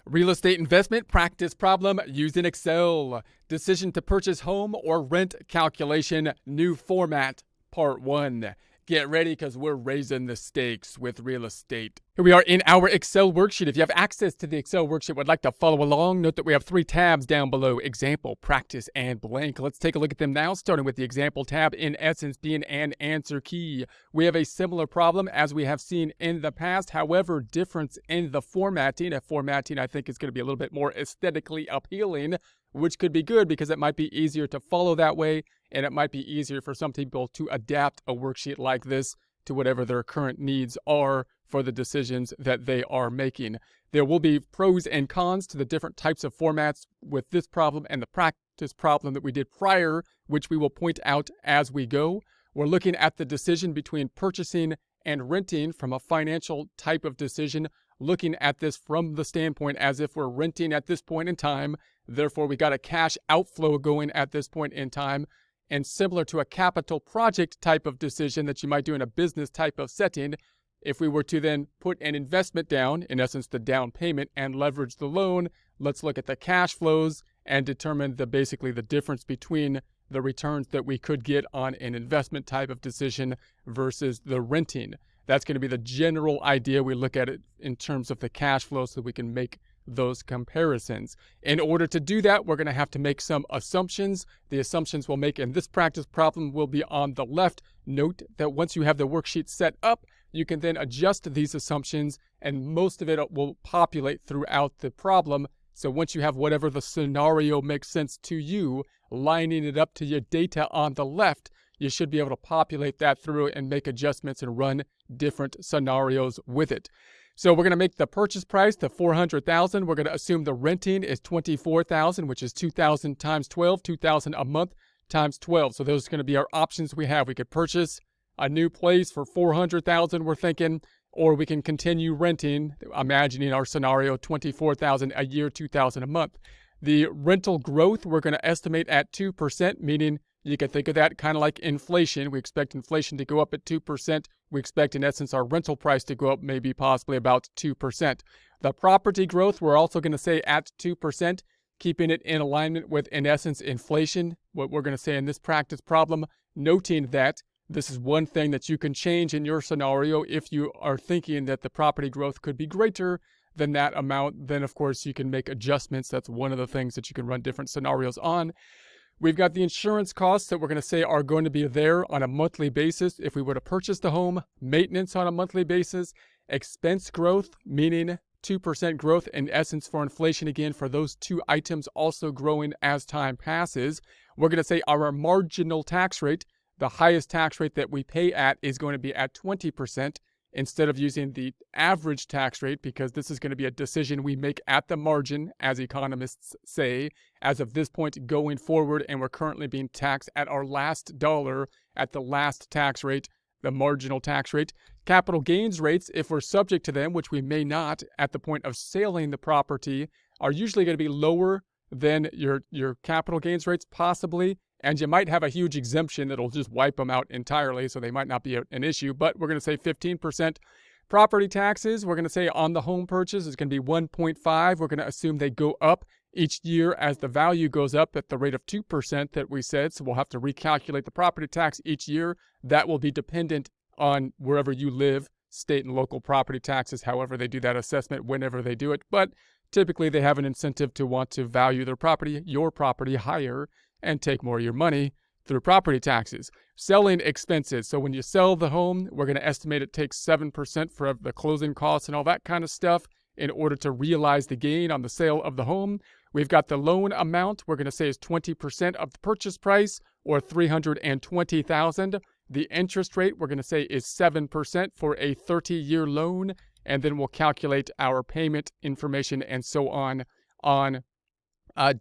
Real estate investment practice problem using Excel. Decision to purchase home or rent calculation, new format, part 1. Get ready because we're raising the stakes with real estate. Here we are in our Excel worksheet. If you have access to the Excel worksheet, would like to follow along, note that we have 3 tabs down below: example, practice, and blank. Let's take a look at them now, starting with the example tab, in essence being an answer key. We have a similar problem as we have seen in the past. However, difference in the formatting. Formatting I think is going to be a little bit more aesthetically appealing, which could be good because it might be easier to follow that way, and it might be easier for some people to adapt a worksheet like this to whatever their current needs are for the decisions that they are making. There will be pros and cons to the different types of formats with this problem and the practice problem that we did prior, which we will point out as we go. We're looking at the decision between purchasing and renting from a financial type of decision, looking at this from the standpoint as if we're renting at this point in time. Therefore, we got a cash outflow going at this point in time. And similar to a capital project type of decision that you might do in a business type of setting, if we were to then put an investment down, in essence the down payment, and leverage the loan, let's look at the cash flows and determine basically the difference between the returns that we could get on an investment type of decision versus the renting. That's going to be the general idea. We look at it in terms of the cash flow so we can make those comparisons. In order to do that, we're going to have to make some assumptions. The assumptions we'll make in this practice problem will be on the left. Note that once you have the worksheet set up, you can then adjust these assumptions, and most of it will populate throughout the problem. So once you have whatever the scenario makes sense to you, lining it up to your data on the left, you should be able to populate that through and make adjustments and run different scenarios with it. So we're going to make the purchase price the $400,000. We're going to assume the renting is $24,000, which is $2,000 times 12, $2,000 a month times 12. So those are going to be our options we have. We could purchase a new place for $400,000, we're thinking, or we can continue renting, imagining our scenario, $24,000 a year, $2,000 a month. The rental growth we're going to estimate at 2%, meaning you can think of that kind of like inflation. We expect inflation to go up at 2%. We expect, in essence, our rental price to go up maybe possibly about 2%. The property growth, we're also going to say at 2%, keeping it in alignment with, in essence, inflation, what we're going to say in this practice problem, noting that this is one thing that you can change in your scenario. If you are thinking that the property growth could be greater than that amount, then, of course, you can make adjustments. That's one of the things that you can run different scenarios on. We've got the insurance costs that we're going to say are going to be there on a monthly basis if we were to purchase the home, maintenance on a monthly basis, expense growth, meaning 2% growth in essence for inflation again for those 2 items also growing as time passes. We're going to say our marginal tax rate, the highest tax rate that we pay at, is going to be at 20%. Instead of using the average tax rate, because this is going to be a decision we make at the margin, as economists say, as of this point going forward, and we're currently being taxed at our last dollar at the last tax rate, the marginal tax rate. Capital gains rates, if we're subject to them, which we may not at the point of selling the property, are usually going to be lower than your capital gains rates, possibly. And you might have a huge exemption that'll just wipe them out entirely, so they might not be an issue. But we're going to say 15%. Property taxes, we're going to say on the home purchase is going to be 1.5. We're going to assume they go up each year as the value goes up at the rate of 2% that we said. So we'll have to recalculate the property tax each year. That will be dependent on wherever you live, state and local property taxes, however they do that assessment, whenever they do it. But typically they have an incentive to want to value their property, your property, higher, and take more of your money through property taxes. Selling expenses. So when you sell the home, we're going to estimate it takes 7% for the closing costs and all that kind of stuff in order to realize the gain on the sale of the home. We've got the loan amount we're going to say is 20% of the purchase price, or $320,000. The interest rate we're going to say is 7% for a 30-year loan, and then we'll calculate our payment information and so on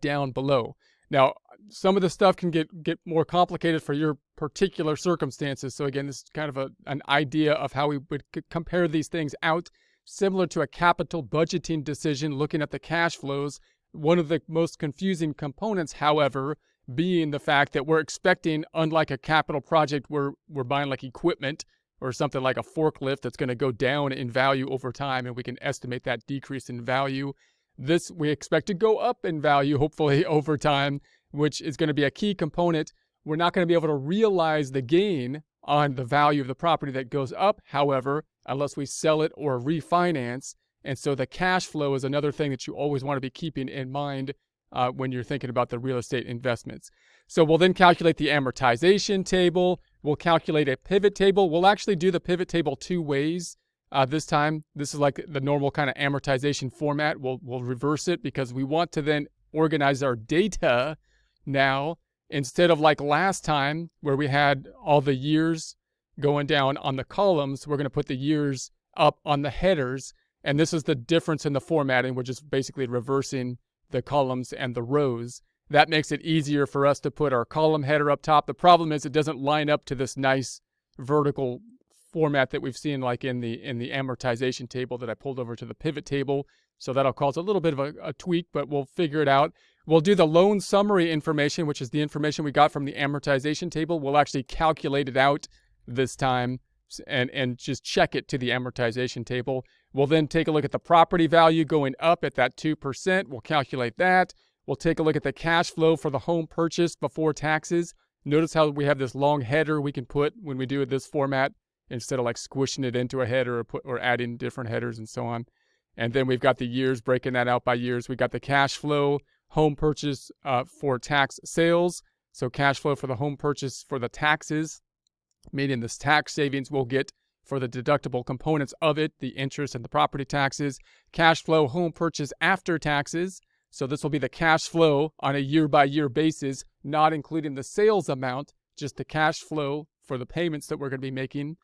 down below. Now, some of the stuff can get more complicated for your particular circumstances. So again, this is kind of an idea of how we would compare these things out. Similar to a capital budgeting decision, looking at the cash flows. One of the most confusing components, however, being the fact that we're expecting, unlike a capital project where we're buying like equipment or something like a forklift that's going to go down in value over time, and we can estimate that decrease in value. This we expect to go up in value, hopefully, over time, which is going to be a key component. We're not going to be able to realize the gain on the value of the property that goes up, however, unless we sell it or refinance. And so the cash flow is another thing that you always want to be keeping in mind when you're thinking about the real estate investments. So we'll then calculate the amortization table. We'll calculate a pivot table. We'll actually do the pivot table two ways. This time, this is like the normal kind of amortization format. We'll reverse it because we want to then organize our data now instead of like last time where we had all the years going down on the columns. We're going to put the years up on the headers. And this is the difference in the formatting. We're just basically reversing the columns and the rows. That makes it easier for us to put our column header up top. The problem is it doesn't line up to this nice vertical format that we've seen like in the amortization table that I pulled over to the pivot table. So that'll cause a little bit of a tweak, but we'll figure it out. We'll do the loan summary information, which is the information we got from the amortization table. We'll actually calculate it out this time and just check it to the amortization table. We'll then take a look at the property value going up at that 2%. We'll calculate that. We'll take a look at the cash flow for the home purchase before taxes. Notice how we have this long header we can put when we do this format instead of like squishing it into a header or adding different headers and so on. And then we've got the years, breaking that out by years. We've got the cash flow, home purchase for tax sales. So cash flow for the home purchase for the taxes, meaning this tax savings we'll get for the deductible components of it, the interest and the property taxes. Cash flow home purchase after taxes. So this will be the cash flow on a year-by-year basis, not including the sales amount, just the cash flow for the payments that we're going to be making.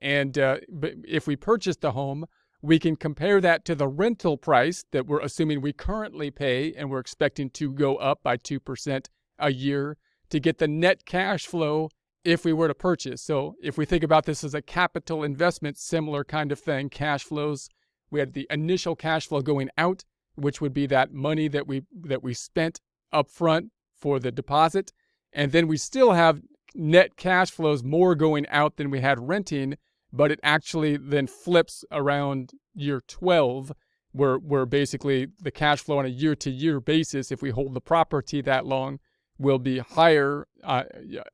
And but if we purchase the home, we can compare that to the rental price that we're assuming we currently pay, and we're expecting to go up by 2% a year to get the net cash flow if we were to purchase. So if we think about this as a capital investment, similar kind of thing, cash flows, we had the initial cash flow going out, which would be that money that we spent up front for the deposit. And then we still have net cash flows more going out than we had renting, but it actually then flips around year 12, where basically the cash flow on a year-to-year basis, if we hold the property that long, will be higher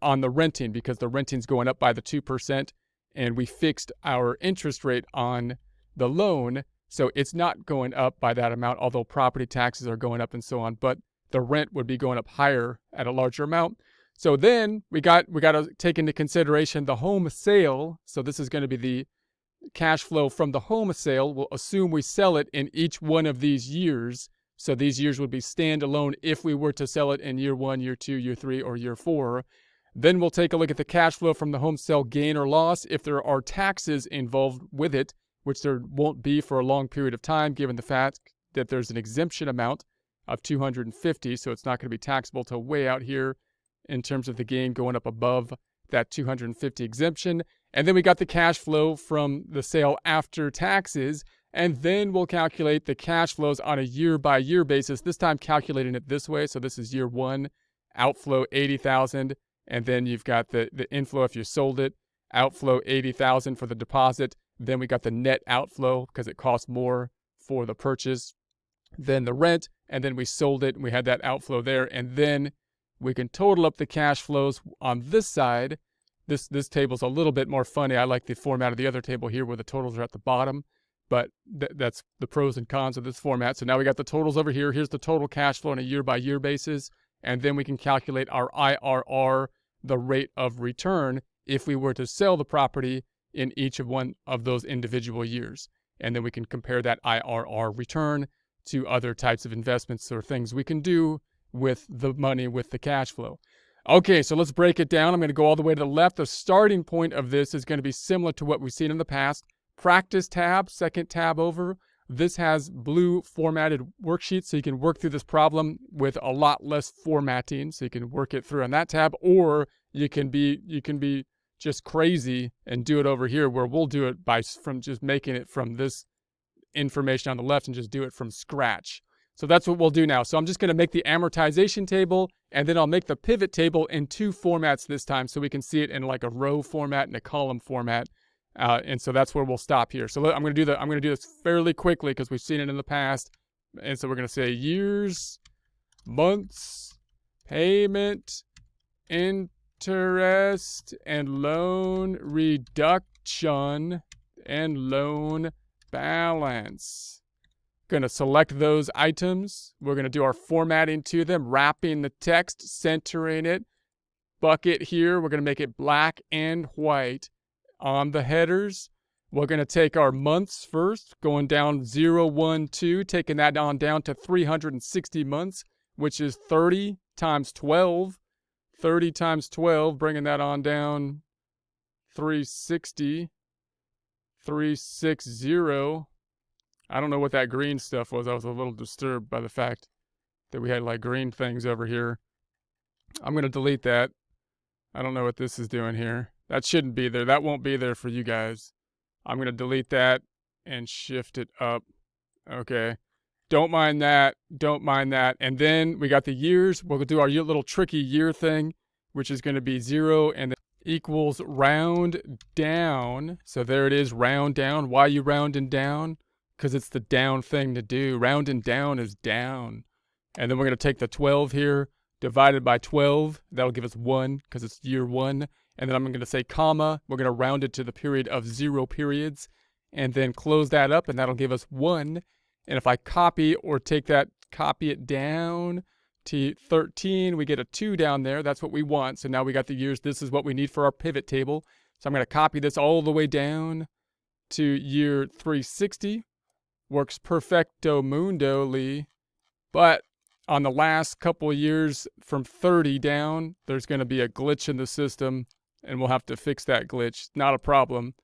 on the renting because the renting's going up by the 2%, and we fixed our interest rate on the loan. So it's not going up by that amount, although property taxes are going up and so on, but the rent would be going up higher at a larger amount. So then we got to take into consideration the home sale. So this is going to be the cash flow from the home sale. We'll assume we sell it in each one of these years. So these years would be standalone if we were to sell it in year 1, year 2, year 3, or year 4. Then we'll take a look at the cash flow from the home sale gain or loss if there are taxes involved with it, which there won't be for a long period of time, given the fact that there's an exemption amount of $250, so it's not going to be taxable till way out here in terms of the gain going up above that $250 exemption. And then we got the cash flow from the sale after taxes, and then we'll calculate the cash flows on a year-by-year basis, this time calculating it this way. So this is year 1, outflow $80,000, and then you've got the inflow if you sold it, outflow $80,000 for the deposit. Then we got the net outflow because it costs more for the purchase than the rent. And then we sold it and we had that outflow there. And then we can total up the cash flows on this side. This table's a little bit more funny. I like the format of the other table here where the totals are at the bottom. But that's the pros and cons of this format. So now we got the totals over here. Here's the total cash flow on a year-by-year basis. And then we can calculate our IRR, the rate of return, if we were to sell the property in each of one of those individual years. And then we can compare that IRR return to other types of investments or things we can do with the money, with the cash flow. Okay, so let's break it down. I'm going to go all the way to the left. The starting point of this is going to be similar to what we've seen in the past. Practice tab, second tab over. This has blue formatted worksheets, so you can work through this problem with a lot less formatting. So you can work it through on that tab, or you can be just crazy and do it over here, where we'll do it from just making it from this information on the left and just do it from scratch. So that's what we'll do now. So I'm just going to make the amortization table, and then I'll make the pivot table in two formats this time, so we can see it in like a row format and a column format. And so that's where we'll stop here. So I'm going to do this fairly quickly because we've seen it in the past. And so we're going to say years, months, payment, interest, and loan reduction, and loan balance. Going to select those items. We're going to do our formatting to them, wrapping the text, centering it. Bucket here, we're going to make it black and white. On the headers, we're going to take our months first, going down 0, 1, 2, taking that on down to 360 months, which is 30 times 12. 30 times 12, bringing that on down 360. 360. I don't know what that green stuff was. I was a little disturbed by the fact that we had like green things over here. I'm going to delete that. I don't know what this is doing here. That shouldn't be there. That won't be there for you guys. I'm going to delete that and shift it up. Okay. Don't mind that. Don't mind that. And then we got the years. We'll do our little tricky year thing, which is going to be 0 and then equals round down. So there it is, round down. Why are you rounding down? Because it's the down thing to do. Rounding down is down. And then we're going to take the 12 here, divided by 12. That'll give us 1 because it's year 1. And then I'm going to say comma. We're going to round it to the period of 0 periods. And then close that up, and that'll give us 1. And if I copy or take that, copy it down to 13, we get a 2 down there. That's what we want. So now we got the years. This is what we need for our pivot table. So I'm going to copy this all the way down to year 360. Works perfecto mundo-ly. But on the last couple of years from 30 down, there's going to be a glitch in the system, and we'll have to fix that glitch. Not a problem.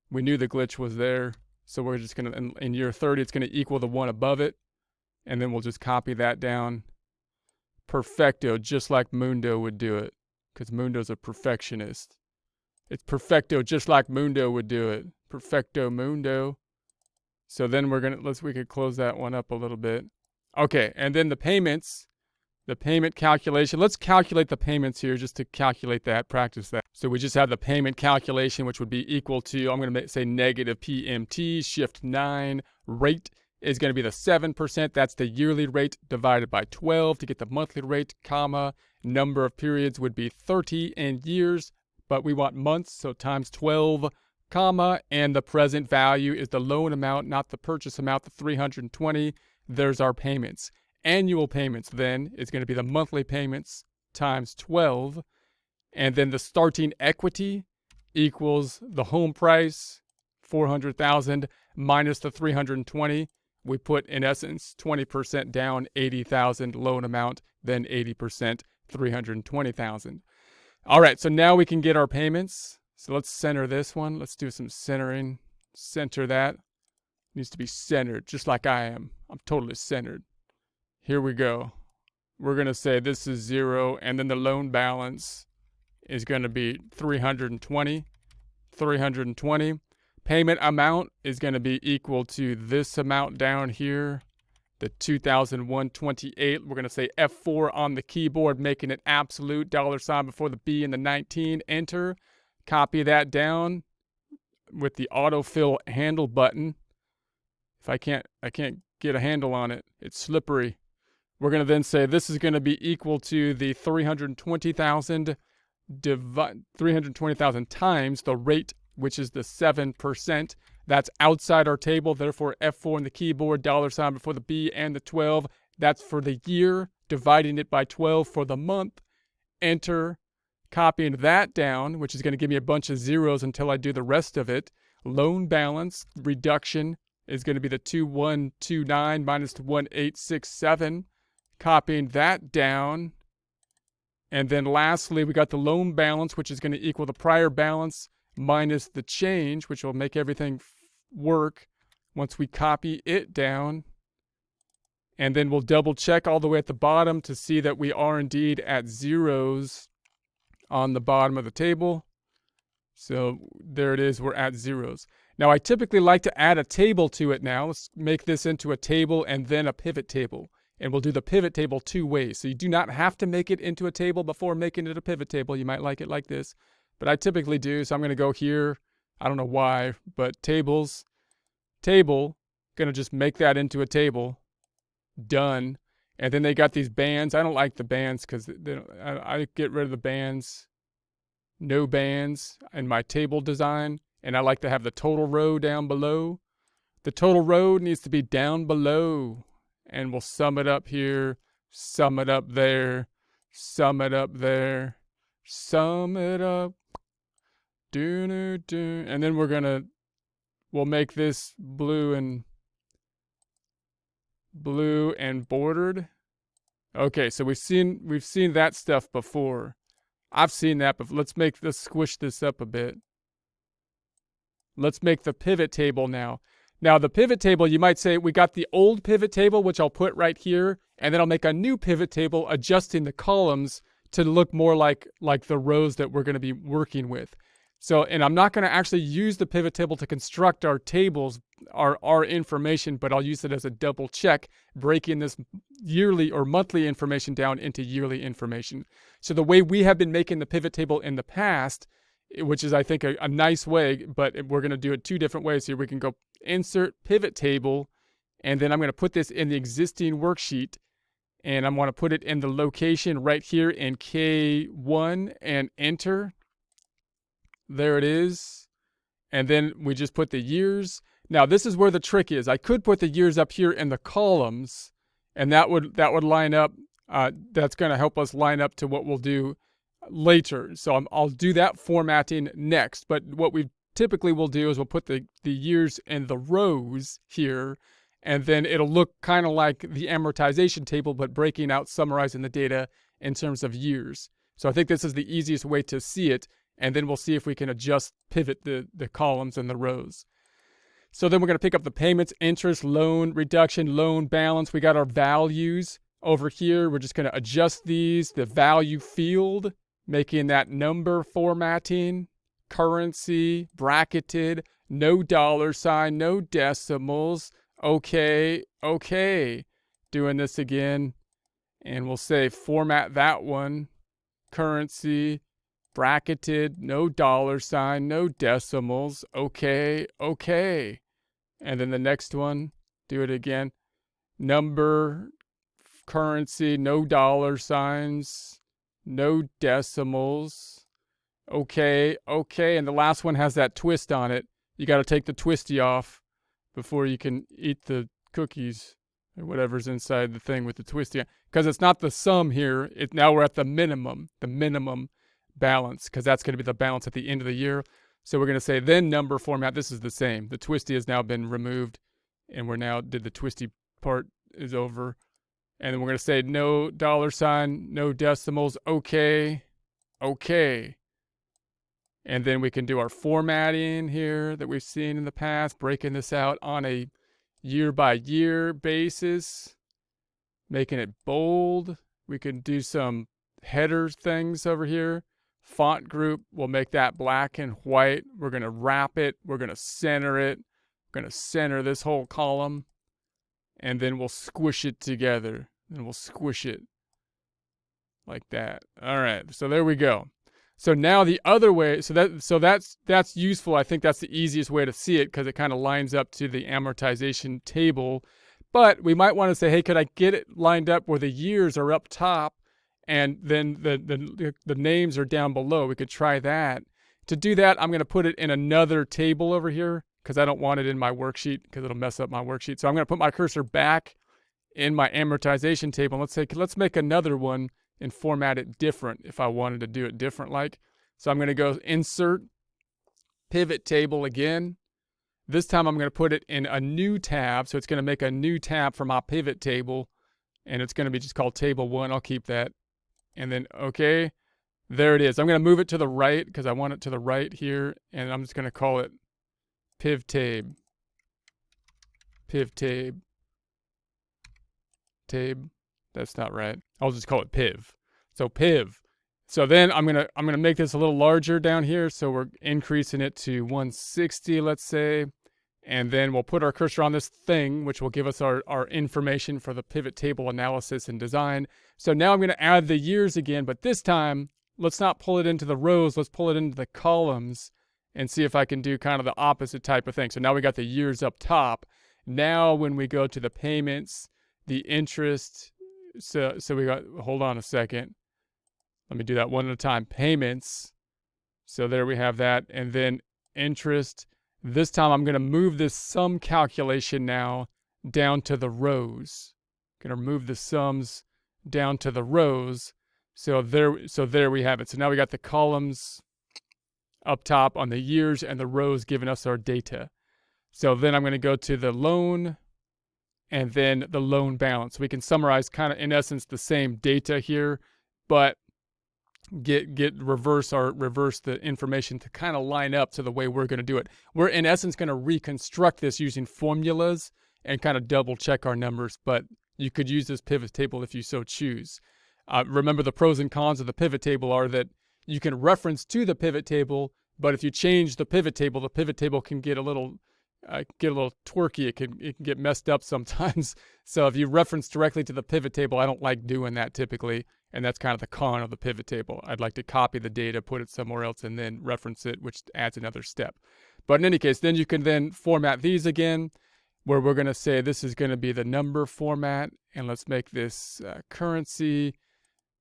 We knew the glitch was there. So we're just going to, in year 30, it's going to equal the one above it. And then we'll just copy that down. Perfecto, just like Mundo would do it. Because Mundo's a perfectionist. It's perfecto, just like Mundo would do it. Perfecto Mundo. So then we're going to, we could close that one up a little bit. Okay, and then the payments. The payment calculation. Let's calculate the payments here just to calculate that, practice that. So we just have the payment calculation, which would be equal to, I'm going to say negative PMT, shift 9. Rate is going to be the 7%. That's the yearly rate divided by 12 to get the monthly rate, comma. Number of periods would be 30 in years, but we want months, so times 12, comma. And the present value is the loan amount, not the purchase amount, the 320. There's our payments. Annual payments then is going to be the monthly payments times 12. And then the starting equity equals the home price, 400,000, minus the 320. We put, in essence, 20% down, 80,000 loan amount, then 80%, 320,000. All right, so now we can get our payments. So let's center this one. Let's do some centering. Center that. Needs to be centered, just like I am. I'm totally centered. Here we go. We're going to say this is 0, and then the loan balance is going to be 320. 320. Payment amount is going to be equal to this amount down here, the 2,128. We're going to say F4 on the keyboard, making it absolute, $ before the B and the 19. Enter. Copy that down with the autofill handle button. If I can't get a handle on it, it's slippery. We're going to then say this is going to be equal to the 320,000 times the rate, which is the 7%. That's outside our table. Therefore, F4 on the keyboard, $ before the B and the 12. That's for the year, dividing it by 12 for the month. Enter. Copying that down, which is going to give me a bunch of zeros until I do the rest of it. Loan balance reduction is going to be the 2129 minus the 1867. Copying that down. And then lastly, we got the loan balance, which is going to equal the prior balance minus the change, which will make everything work once we copy it down. And then we'll double check all the way at the bottom to see that we are indeed at zeros on the bottom of the table. So there it is, we're at zeros. Now I typically like to add a table to it now. Let's make this into a table and then a pivot table. And we'll do the pivot table 2 ways. So you do not have to make it into a table before making it a pivot table. You might like it like this. But I typically do. So I'm going to go here. I don't know why, but tables. Table. Going to just make that into a table. done. And then they got these bands. I don't like the bands because I get rid of the bands. No bands in my table design. And I like to have the total row down below. The total row needs to be down below. And we'll sum it up here, sum it up there, sum it up there, sum it up. And then we'll make this blue and bordered. Okay, so we've seen that stuff before. I've seen that, but let's squish this up a bit. Let's make the pivot table now. Now, the pivot table, you might say we got the old pivot table, which I'll put right here, and then I'll make a new pivot table adjusting the columns to look more like the rows that we're going to be working with. So, and I'm not going to actually use the pivot table to construct our tables, our information, but I'll use it as a double check, breaking this yearly or monthly information down into yearly information. So the way we have been making the pivot table in the past, which is, I think, a nice way, but we're going to do it two different ways here. We can go insert pivot table, and then I'm going to put this in the existing worksheet, and I'm going to put it in the location right here in K1 and enter. There it is. And then we just put the years. Now, this is where the trick is. I could put the years up here in the columns, and that would line up. That's going to help us line up to what we'll do later. So I'll do that formatting next. But what we typically will do is we'll put the years in the rows here, and then it'll look kind of like the amortization table, but breaking out, summarizing the data in terms of years. So I think this is the easiest way to see it. And then we'll see if we can pivot the columns and the rows. So then we're going to pick up the payments, interest, loan reduction, loan balance. We got our values over here. We're just going to adjust these, the value field, making that number formatting, currency, bracketed, no dollar sign, no decimals. Okay. Doing this again. And we'll say format that one, currency, bracketed, no dollar sign, no decimals. Okay. And then the next one, do it again. Number, currency, no dollar signs, no decimals. Okay. And the last one has that twist on it. You got to take the twisty off before you can eat the cookies or whatever's inside the thing with the twisty on. Because it's not the sum here. Now we're at the minimum balance, because that's going to be the balance at the end of the year. So we're going to say then number format. This is the same. The twisty has now been removed, and the twisty part is over. And then we're going to say no dollar sign, no decimals. Okay. And then we can do our formatting here that we've seen in the past, breaking this out on a year by year basis, making it bold. We can do some header things over here. Font group, we'll make that black and white. We're going to wrap it. We're going to center it. We're going to center this whole column. And then we'll squish it together. And we'll squish it like that. All right, so there we go. So now the other way, so that's useful. I think that's the easiest way to see it because it kind of lines up to the amortization table. But we might want to say, hey, could I get it lined up where the years are up top and then the names are down below? We could try that. To do that, I'm going to put it in another table over here because I don't want it in my worksheet because it'll mess up my worksheet. So I'm going to put my cursor back in my amortization table. Let's make another one and format it different if I wanted to do it different like. So I'm going to go insert pivot table again. This time I'm going to put it in a new tab. So it's going to make a new tab for my pivot table. And it's going to be just called table 1. I'll keep that. And then, okay, there it is. I'm going to move it to the right because I want it to the right here. And I'm just going to call it piv tab. Piv tab. Tab. That's not right. I'll just call it piv. So piv. So then I'm gonna make this a little larger down here. So we're increasing it to 160, let's say. And then we'll put our cursor on this thing, which will give us our information for the pivot table analysis and design. So now I'm going to add the years again, but this time, let's not pull it into the rows. Let's pull it into the columns and see if I can do kind of the opposite type of thing. So now we got the years up top. Now when we go to the payments, the interest. So we got, hold on a second. Let me do that one at a time. Payments. So there we have that. And then interest. This time I'm going to move this sum calculation now down to the rows. Going to move the sums down to the rows. So there we have it. So now we got the columns up top on the years and the rows giving us our data. So then I'm going to go to the loan and then the loan balance. We can summarize kind of in essence the same data here, but reverse the information to kind of line up to the way we're going to do it. We're in essence going to reconstruct this using formulas and kind of double check our numbers, but you could use this pivot table if you so choose. Remember, the pros and cons of the pivot table are that you can reference to the pivot table, but if you change the pivot table can get a little twerky. It can get messed up sometimes. So if you reference directly to the pivot table, I don't like doing that typically, and that's kind of the con of the pivot table. I'd like to copy the data, put it somewhere else, and then reference it, which adds another step. But in any case, then you can then format these again, where we're going to say this is going to be the number format, and let's make this currency,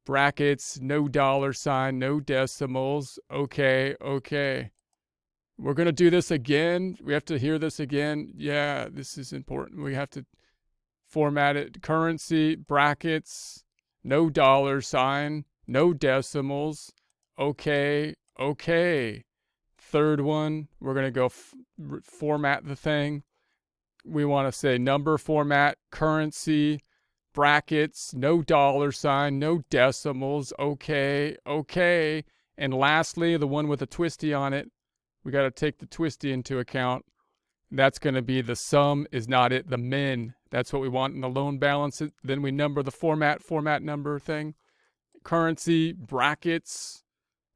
brackets, no dollar sign, no decimals. Okay. We're going to do this again. We have to hear this again. Yeah, this is important. We have to format it. Currency, brackets, no dollar sign, no decimals. Okay. Third one, we're going to go format the thing. We want to say number format, currency, brackets, no dollar sign, no decimals. Okay. And lastly, the one with a twisty on it, we got to take the twisty into account. That's going to be the sum is not it, the min. That's what we want in the loan balance. Then we number the format number thing. Currency, brackets,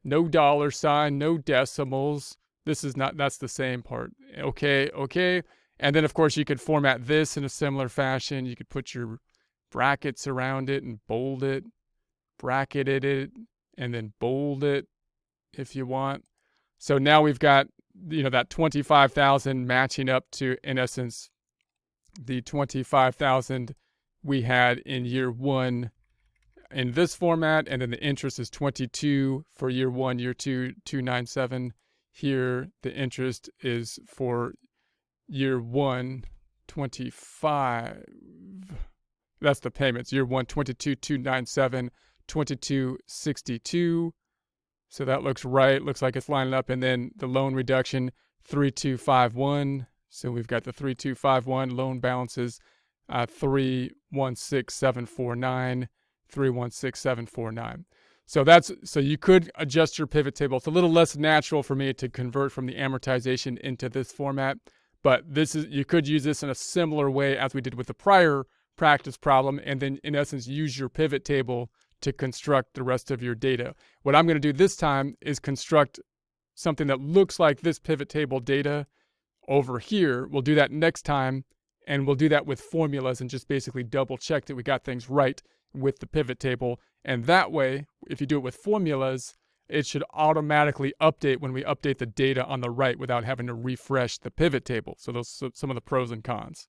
no dollar sign, no decimals. That's the same part. Okay. And then, of course, you could format this in a similar fashion. You could put your brackets around it and bold it, bracketed it, and then bold it if you want. So now we've got, that 25,000 matching up to, in essence, the 25,000 we had in year one in this format. And then the interest is 22 for year one, year two, 297. Here, the interest is for year one, 25. That's the payments. Year one, 22, 297, 2262. So that looks right. Looks like it's lining up. And then the loan reduction, 3251. So we've got the 3251 loan balances, 316749, 316749. So you could adjust your pivot table. It's a little less natural for me to convert from the amortization into this format, but you could use this in a similar way as we did with the prior practice problem, and then in essence use your pivot table to construct the rest of your data. What I'm going to do this time is construct something that looks like this pivot table data over here. We'll do that next time, and we'll do that with formulas and just basically double check that we got things right with the pivot table. And that way, if you do it with formulas, it should automatically update when we update the data on the right without having to refresh the pivot table. So those are some of the pros and cons.